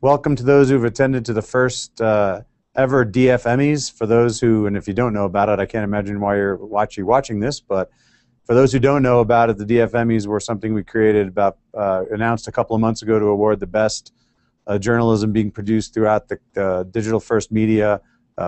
Welcome to those who've attended to the first ever DFMies. For those who, and if you don't know about it, I can't imagine why you're watching this, but for those who don't know about it, the DFMies were something we created announced a couple of months ago to award the best journalism being produced throughout the digital first media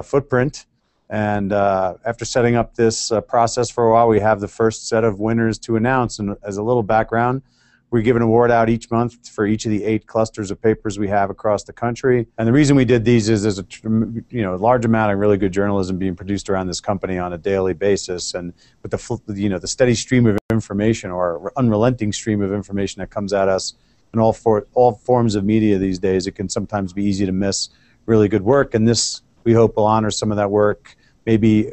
footprint. And after setting up this process for a while, we have the first set of winners to announce. And as a little background, we give an award out each month for each of the 8 clusters of papers we have across the country. And the reason we did these is there's a large amount of really good journalism being produced around this company on a daily basis. And with the steady stream of information, or unrelenting stream of information that comes at us in all forms of media these days, it can sometimes be easy to miss really good work. And this, we hope, will honor some of that work. Maybe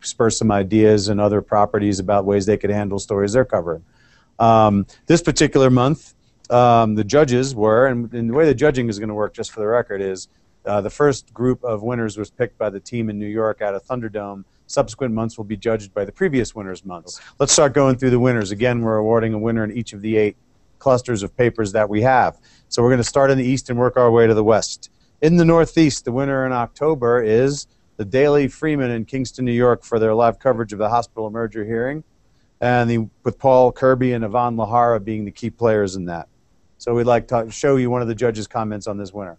spur some ideas and other properties about ways they could handle stories they're covering. This particular month, the judges were, and the way the judging is going to work, just for the record, is the first group of winners was picked by the team in New York out of Thunderdome. Subsequent months will be judged by the previous winners' months. Let's start going through the winners. Again, we're awarding a winner in each of the 8 clusters of papers that we have. So we're going to start in the East and work our way to the West. In the Northeast, the winner in October is the Daily Freeman in Kingston, New York, for their live coverage of the hospital merger hearing, and with Paul Kirby and Yvonne Lahara being the key players in that. So we'd like to show you one of the judges' comments on this winner.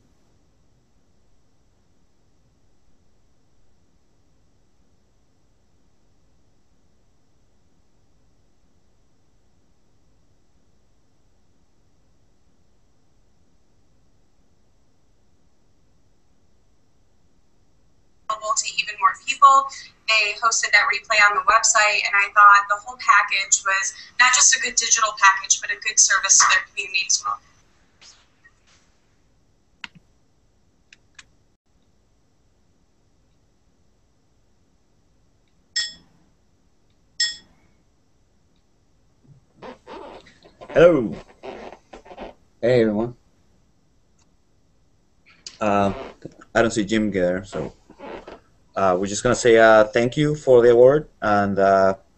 To even more people. They hosted that replay on the website, and I thought the whole package was not just a good digital package, but a good service to their community as well. Hello. Hey, everyone. I don't see Jim there, so we're just going to say thank you for the award, and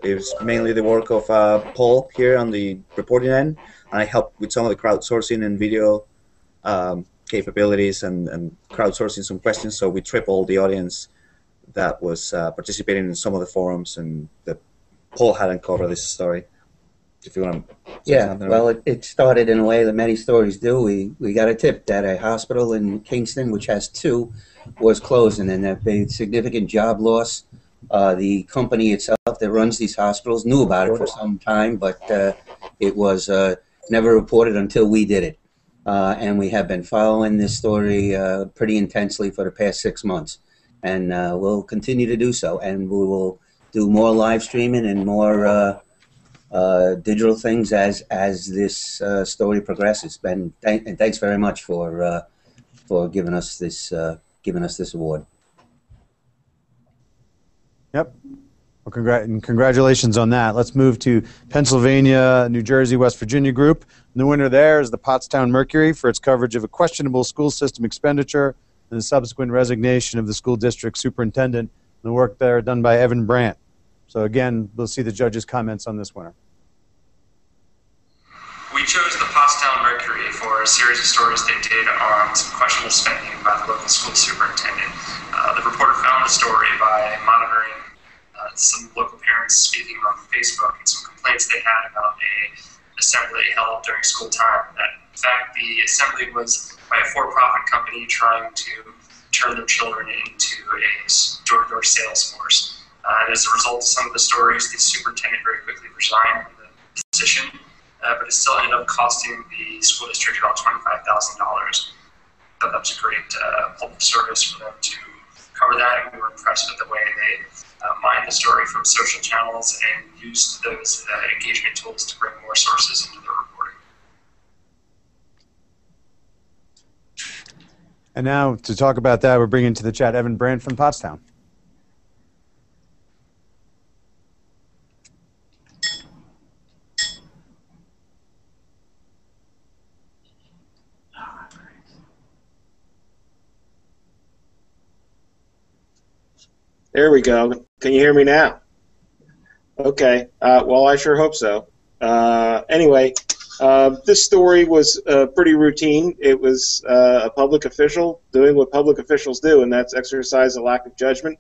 it was mainly the work of Paul here on the reporting end, and I helped with some of the crowdsourcing and video capabilities and crowdsourcing some questions, so we tripled the audience that was participating in some of the forums, and that Paul hadn't covered this story. If you want to say something. Well, it started in a way that many stories do. We got a tip that a hospital in Kingston, which has 2, was closing, and that made significant job loss. The company itself that runs these hospitals knew about it for some time, but it was never reported until we did it. And we have been following this story pretty intensely for the past 6 months, and we'll continue to do so. And we will do more live streaming and more digital things as this story progresses. And thanks very much for giving us this award. Yep. Well, congratulations on that. Let's move to Pennsylvania, New Jersey, West Virginia group. And the winner there is the Pottstown Mercury for its coverage of a questionable school system expenditure and the subsequent resignation of the school district superintendent, and the work there done by Evan Brandt. So again, we'll see the judges' comments on this winner. We chose the Pottstown Mercury for a series of stories they did on some questionable spending by the local school superintendent. The reporter found the story by monitoring some local parents speaking on Facebook and some complaints they had about an assembly held during school time. In fact, the assembly was by a for-profit company trying to turn their children into a door-to-door sales force. And as a result of some of the stories, the superintendent very quickly resigned from the position, but it still ended up costing the school district about $25,000. That was a great public service for them to cover that, and we were impressed with the way they mined the story from social channels and used those engagement tools to bring more sources into their reporting. And now to talk about that, we're bringing to the chat Evan Brandt from Pottstown. There we go. Can you hear me now? Okay. Well, I sure hope so. Anyway, This story was pretty routine. It was a public official doing what public officials do, and that's exercise a lack of judgment.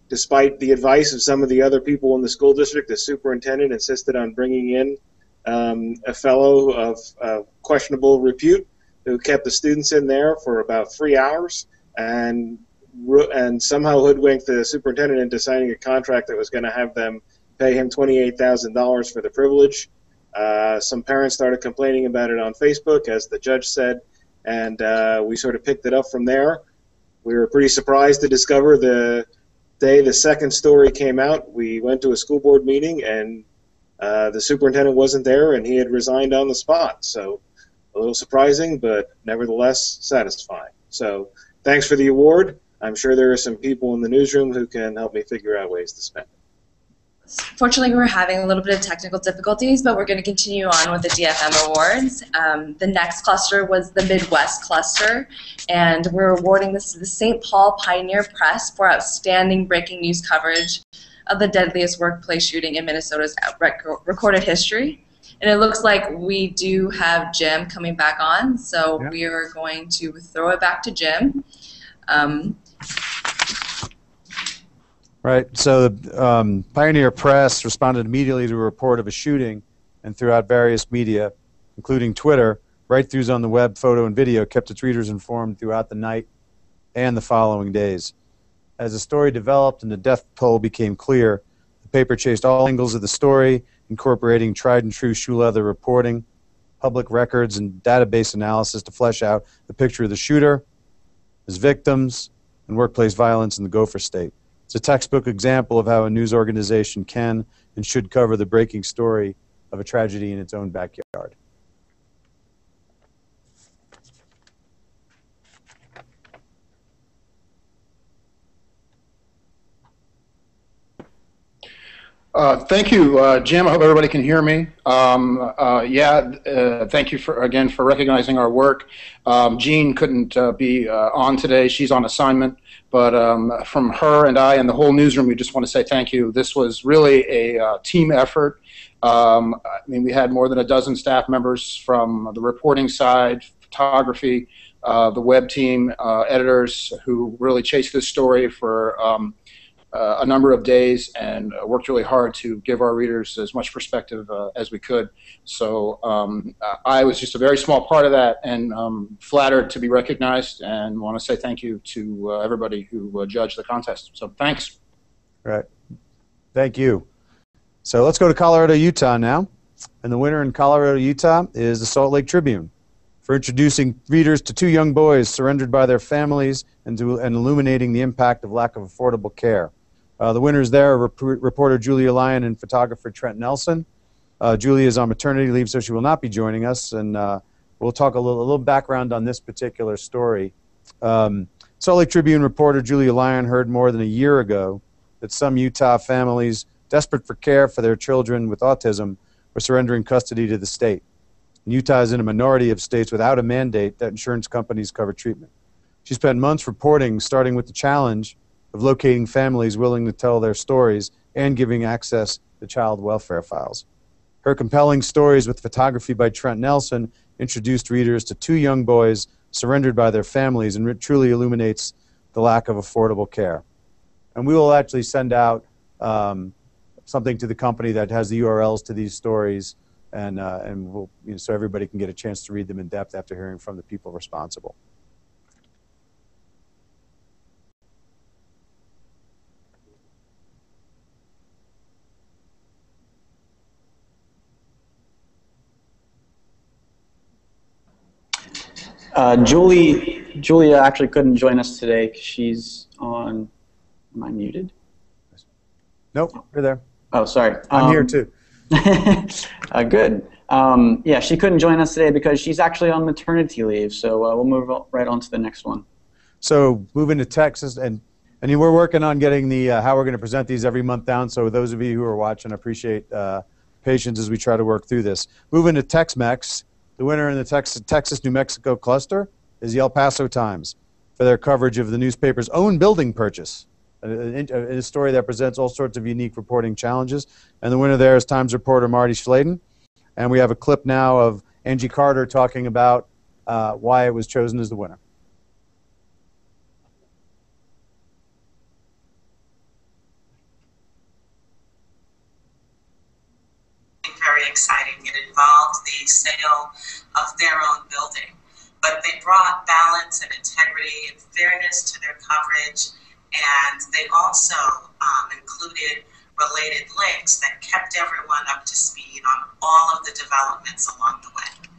Despite the advice of some of the other people in the school district, the superintendent insisted on bringing in a fellow of questionable repute who kept the students in there for about 3 hours and somehow hoodwinked the superintendent into signing a contract that was going to have them pay him $28,000 for the privilege. Some parents started complaining about it on Facebook, as the judge said, and we sort of picked it up from there. We were pretty surprised to discover the day the second story came out, we went to a school board meeting, and the superintendent wasn't there, and he had resigned on the spot. So a little surprising, but nevertheless satisfying. So thanks for the award. I'm sure there are some people in the newsroom who can help me figure out ways to spend it. Fortunately, we're having a little bit of technical difficulties, but we're going to continue on with the DFM awards. The next cluster was the Midwest cluster, and we're awarding this to the St. Paul Pioneer Press for outstanding breaking news coverage of the deadliest workplace shooting in Minnesota's recorded history. And it looks like we do have Jim coming back on, so we are going to throw it back to Jim. Right. So the Pioneer Press responded immediately to a report of a shooting, and throughout various media, including Twitter, write-throughs on the web, photo, and video kept its readers informed throughout the night and the following days. As the story developed and the death toll became clear, the paper chased all angles of the story, incorporating tried-and-true shoe-leather reporting, public records, and database analysis to flesh out the picture of the shooter, his victims, and workplace violence in the Gopher State. It's a textbook example of how a news organization can and should cover the breaking story of a tragedy in its own backyard. Thank you, Jim. I hope everybody can hear me. Thank you again for recognizing our work. Jean couldn't be on today. She's on assignment. But from her and I and the whole newsroom, we just want to say thank you. This was really a team effort. I mean, we had more than a dozen staff members from the reporting side, photography, the web team, editors who really chased this story for a number of days and worked really hard to give our readers as much perspective as we could. So I was just a very small part of that, and flattered to be recognized, and want to say thank you to everybody who judged the contest. So thanks. Right. Thank you. So let's go to Colorado, Utah now. And the winner in Colorado, Utah is the Salt Lake Tribune for introducing readers to two young boys surrendered by their families and illuminating the impact of lack of affordable care. The winners there are reporter Julia Lyon and photographer Trent Nelson. Julia is on maternity leave, so she will not be joining us, and we'll talk a little background on this particular story. Salt Lake Tribune reporter Julia Lyon heard more than a year ago that some Utah families, desperate for care for their children with autism, were surrendering custody to the state. Utah is in a minority of states without a mandate that insurance companies cover treatment. She spent months reporting, starting with the challenge of locating families willing to tell their stories and giving access to child welfare files. Her compelling stories with photography by Trent Nelson introduced readers to two young boys surrendered by their families, and it truly illuminates the lack of affordable care. And we will actually send out something to the company that has the URLs to these stories, and we'll, so everybody can get a chance to read them in depth after hearing from the people responsible. Julia actually couldn't join us today because she's on. Am I muted? Nope, you're there. Oh, sorry. I'm here too. Good. Yeah, she couldn't join us today because she's actually on maternity leave. So we'll move right on to the next one. So moving to Texas, and we're working on getting the how we're going to present these every month down. So those of you who are watching, appreciate patience as we try to work through this. Moving to Tex-Mex. The winner in the Texas-New Mexico cluster is the El Paso Times for their coverage of the newspaper's own building purchase, a story that presents all sorts of unique reporting challenges. And the winner there is Times reporter Marty Schladen. And we have a clip now of Angie Carter talking about why it was chosen as the winner. Very exciting. It involved the sale of their own building, but they brought balance and integrity and fairness to their coverage, and they also included related links that kept everyone up to speed on all of the developments along the way.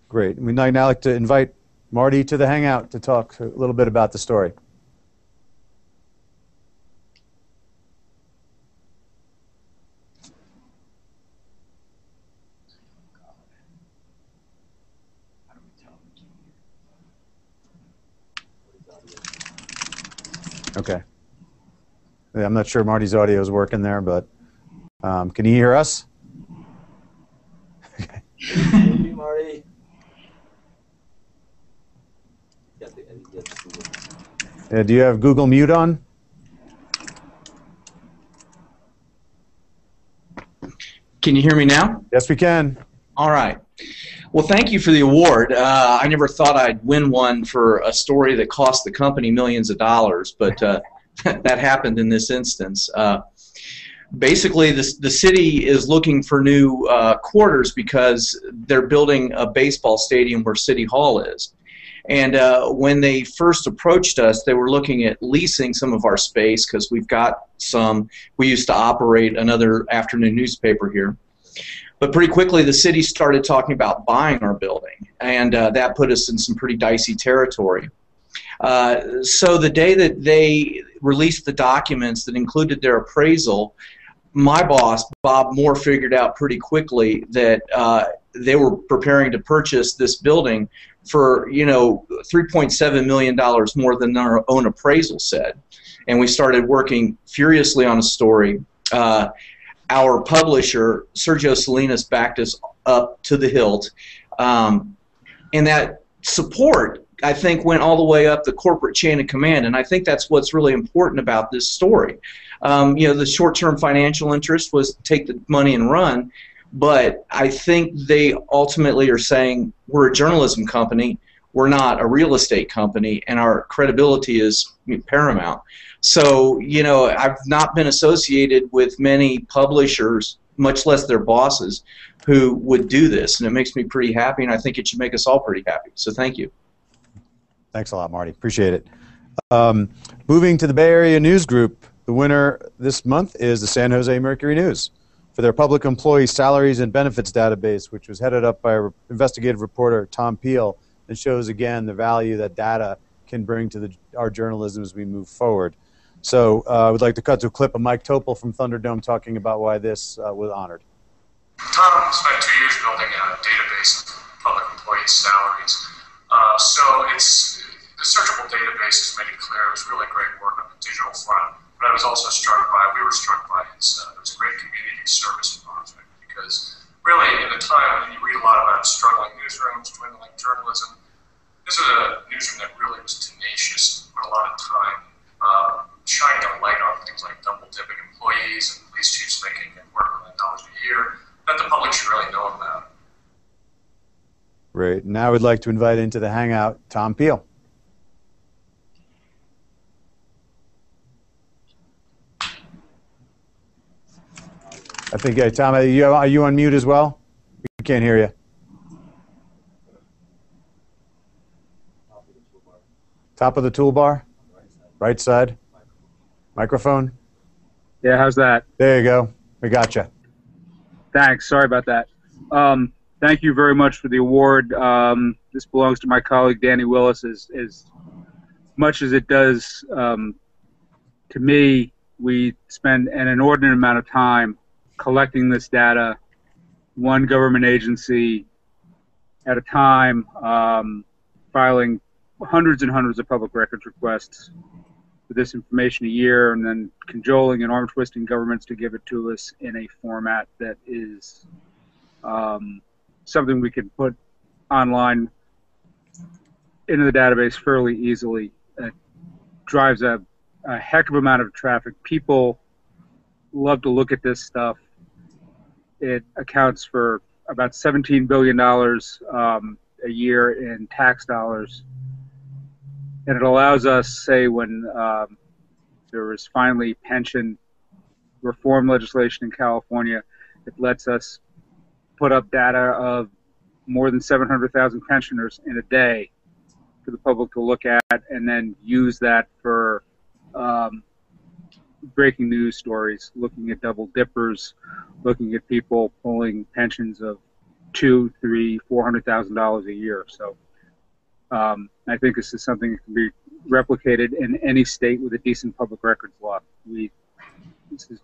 Great. We'd now like to invite Marty to the Hangout to talk a little bit about the story. Okay. Yeah, I'm not sure Marty's audio is working there, but can you hear us? Okay. Maybe Marty. Yeah, do you have Google Mute on? Can you hear me now? Yes, we can. All right. Well, thank you for the award. I never thought I'd win one for a story that cost the company millions of dollars, but that happened in this instance. Basically, the city is looking for new quarters because they're building a baseball stadium where City Hall is. And when they first approached us, they were looking at leasing some of our space because we've got some. We used to operate another afternoon newspaper here. But pretty quickly, the city started talking about buying our building, and that put us in some pretty dicey territory. So the day that they released the documents that included their appraisal, my boss, Bob Moore, figured out pretty quickly that they were preparing to purchase this building for, you know, $3.7 million more than our own appraisal said. And we started working furiously on a story. Our publisher, Sergio Salinas, backed us up to the hilt. And that support, I think, went all the way up the corporate chain of command. And I think that's what's really important about this story. You know, the short-term financial interest was take the money and run. But I think they ultimately are saying, we're a journalism company, we're not a real estate company, and our credibility is paramount. So, you know, I've not been associated with many publishers, much less their bosses, who would do this, and it makes me pretty happy, and I think it should make us all pretty happy. So thank you. Thanks a lot, Marty. Appreciate it. Moving to the Bay Area News Group, the winner this month is the San Jose Mercury News for their public employee salaries and benefits database, which was headed up by investigative reporter Tom Peel, and shows again the value that data can bring to our journalism as we move forward. So I would like to cut to a clip of Mike Topol from Thunderdome talking about why this was honored. Tom spent 2 years building a database of public employee salaries. So the searchable database has made it clear it was really great work on the digital front. But I was also we were struck by it was a great community service project, because really in a time when you read a lot about struggling newsrooms, dwindling journalism, this is a newsroom that really was tenacious, put a lot of time shining a light on things like double-dipping employees and police chiefs making and working $1 a year that the public should really know about. Great. Now I would like to invite into the Hangout Tom Peel. I think, Tom, are you on mute as well? We can't hear you. Top of the toolbar? Right side? Microphone? Yeah, how's that? There you go. We got you. Thanks. Sorry about that. Thank you very much for the award. This belongs to my colleague Danny Willis. As much as it does to me, we spend an inordinate amount of time collecting this data, one government agency at a time, filing hundreds and hundreds of public records requests for this information a year, and then cajoling and arm-twisting governments to give it to us in a format that is something we can put online into the database fairly easily. It drives a heck of an amount of traffic. People love to look at this stuff. it accounts for about $17 billion a year in tax dollars. And it allows us, say, when there was finally pension reform legislation in California, it lets us put up data of more than 700,000 pensioners in a day for the public to look at, and then use that for breaking news stories, looking at double dippers, looking at people pulling pensions of $200,000, $300,000, $400,000 a year. So I think this is something that can be replicated in any state with a decent public records law. This has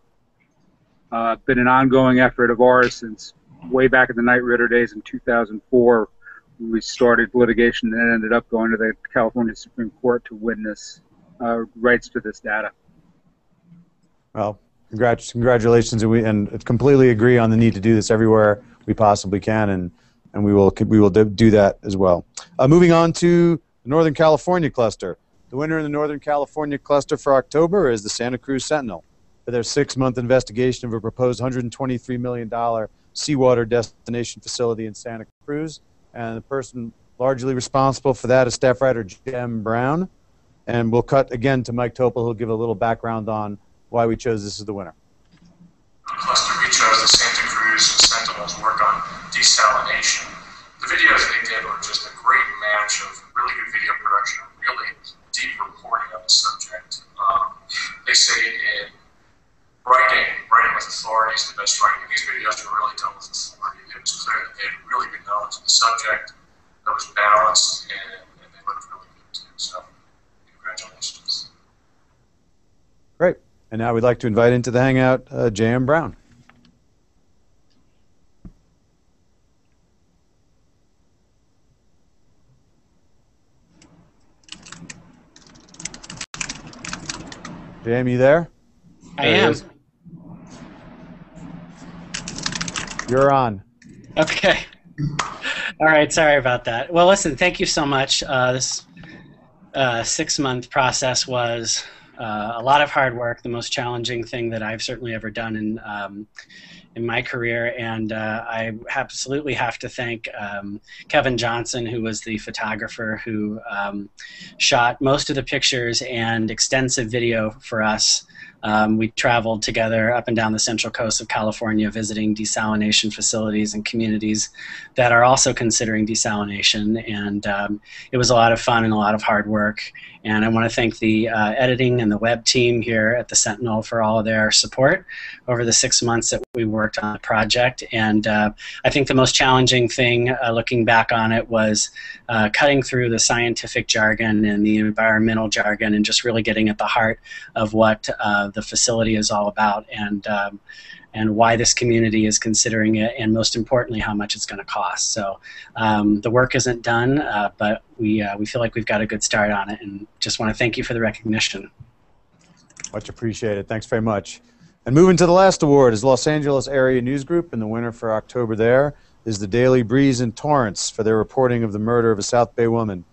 been an ongoing effort of ours since way back in the Knight Ridder days in 2004. We started litigation and ended up going to the California Supreme Court to win this rights to this data. Well, congratulations, and completely agree on the need to do this everywhere we possibly can, and we will do that as well. Moving on to the Northern California cluster. The winner in the Northern California cluster for October is the Santa Cruz Sentinel for their 6-month investigation of a proposed $123 million seawater destination facility in Santa Cruz. And the person largely responsible for that is staff writer Jem Brown. And we'll cut again to Mike Topol, who'll give a little background on why we chose this as the winner. Cluster, we chose the Santa Cruz Sentinel's work on desalination. The videos they did were just a great match of really good video production and really deep reporting on the subject. They say in writing with authority is the best writing. These videos were really done with authority. It was clear that they had really good knowledge of the subject, that was balanced, and they looked really good too. So, congratulations. Great. And now we'd like to invite into the Hangout Jem Brown. Jem, you there? I am. You're on. Okay. All right. Sorry about that. Well, listen, thank you so much. This 6-month process was a lot of hard work, the most challenging thing that I've certainly ever done in my career, and I absolutely have to thank Kevin Johnson, who was the photographer who shot most of the pictures and extensive video for us. We traveled together up and down the central coast of California visiting desalination facilities and communities that are also considering desalination, and it was a lot of fun and a lot of hard work. And I want to thank the editing and the web team here at the Sentinel for all of their support over the 6 months that we worked on the project. And I think the most challenging thing, looking back on it, was cutting through the scientific jargon and the environmental jargon and just really getting at the heart of what the facility is all about, and why this community is considering it, and most importantly, how much it's going to cost. So the work isn't done, but we feel like we've got a good start on it, and just want to thank you for the recognition. Much appreciated. Thanks very much. And moving to the last award is Los Angeles Area News Group, and the winner for October there is the Daily Breeze in Torrance for their reporting of the murder of a South Bay woman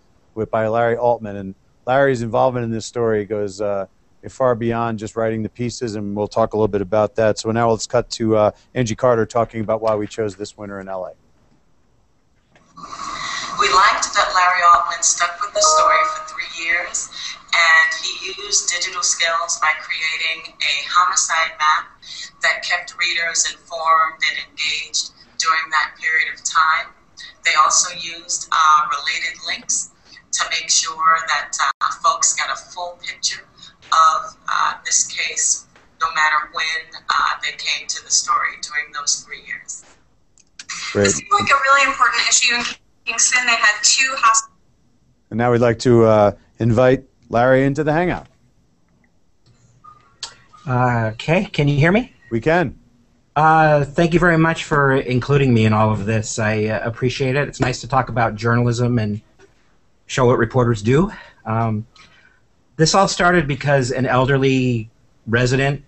by Larry Altman. And Larry's involvement in this story goes far beyond just writing the pieces, and we'll talk a little bit about that. So now let's cut to Angie Carter talking about why we chose this winner in LA. We liked that Larry Altman stuck with the story for 3 years, and he used digital skills by creating a homicide map that kept readers informed and engaged during that period of time. They also used related links to make sure that folks got a full picture of this case, no matter when they came to the story during those 3 years. Great. This seemed like a really important issue in Kingston. They had 2 hospitals. And now we'd like to invite Larry into the Hangout. Okay, can you hear me? We can. Thank you very much for including me in all of this. I appreciate it. It's nice to talk about journalism and show what reporters do. This all started because an elderly resident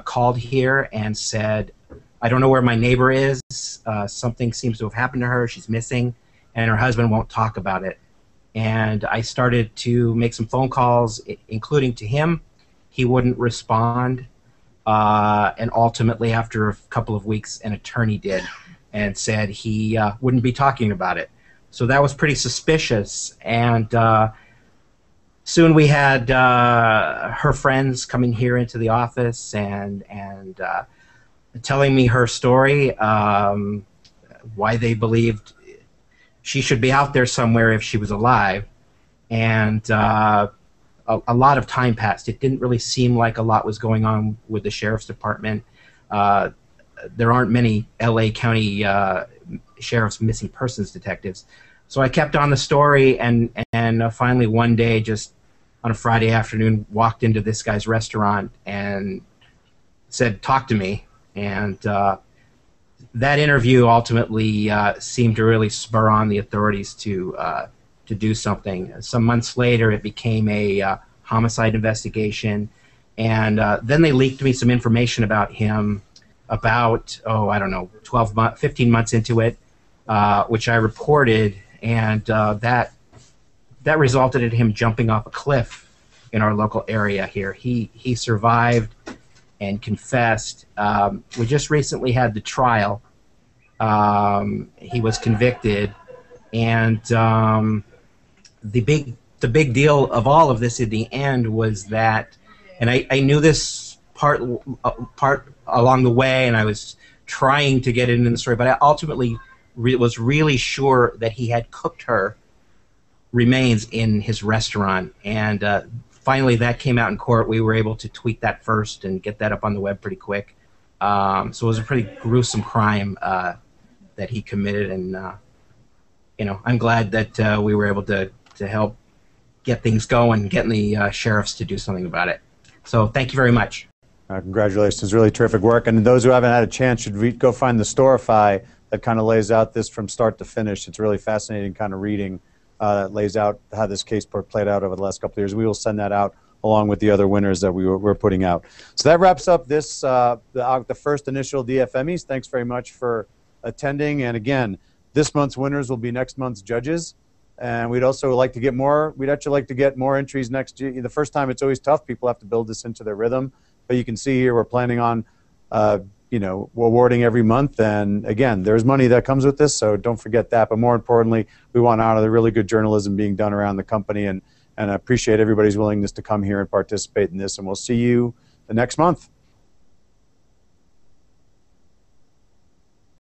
called here and said, I don't know where my neighbor is. Something seems to have happened to her. She's missing, and her husband won't talk about it. And I started to make some phone calls, including to him. He wouldn't respond. and ultimately, after a couple of weeks, an attorney did and said he wouldn't be talking about it. So that was pretty suspicious, and soon we had her friends coming here into the office and telling me her story, why they believed she should be out there somewhere if she was alive. And a lot of time passed. It didn't really seem like a lot was going on with the sheriff's department. There aren't many LA County sheriff's missing persons detectives. So I kept on the story, and finally one day, just on a Friday afternoon, walked into this guy's restaurant and said, "Talk to me." And that interview ultimately seemed to really spur on the authorities to do something. Some months later, it became a homicide investigation, and then they leaked me some information about him about, I don't know, 15 months into it, which I reported, and that resulted in him jumping off a cliff in our local area here. He survived and confessed. We just recently had the trial. He was convicted, and the big deal of all of this in the end was that, and I knew this part along the way, and I was trying to get it into the story, but I ultimately was really sure that he had cooked her remains in his restaurant, and finally that came out in court. We were able to tweet that first and get that up on the web pretty quick. So it was a pretty gruesome crime that he committed, and I'm glad that we were able to help get things going, getting the sheriffs to do something about it. So thank you very much. Congratulations, really terrific work. And those who haven't had a chance should go find the Storify that kind of lays out this from start to finish. It's really fascinating kind of reading. That lays out how this case played out over the last couple of years. We will send that out along with the other winners that we're putting out. So that wraps up this the first initial DFMies. Thanks very much for attending. And again, this month's winners will be next month's judges. And we'd also like to get more. We'd actually like to get more entries next year. The first time it's always tough. People have to build this into their rhythm. But you can see here we're planning on, awarding every month. And again, there's money that comes with this, so don't forget that. But more importantly, we want to honor the really good journalism being done around the company, and I appreciate everybody's willingness to come here and participate in this. And we'll see you the next month.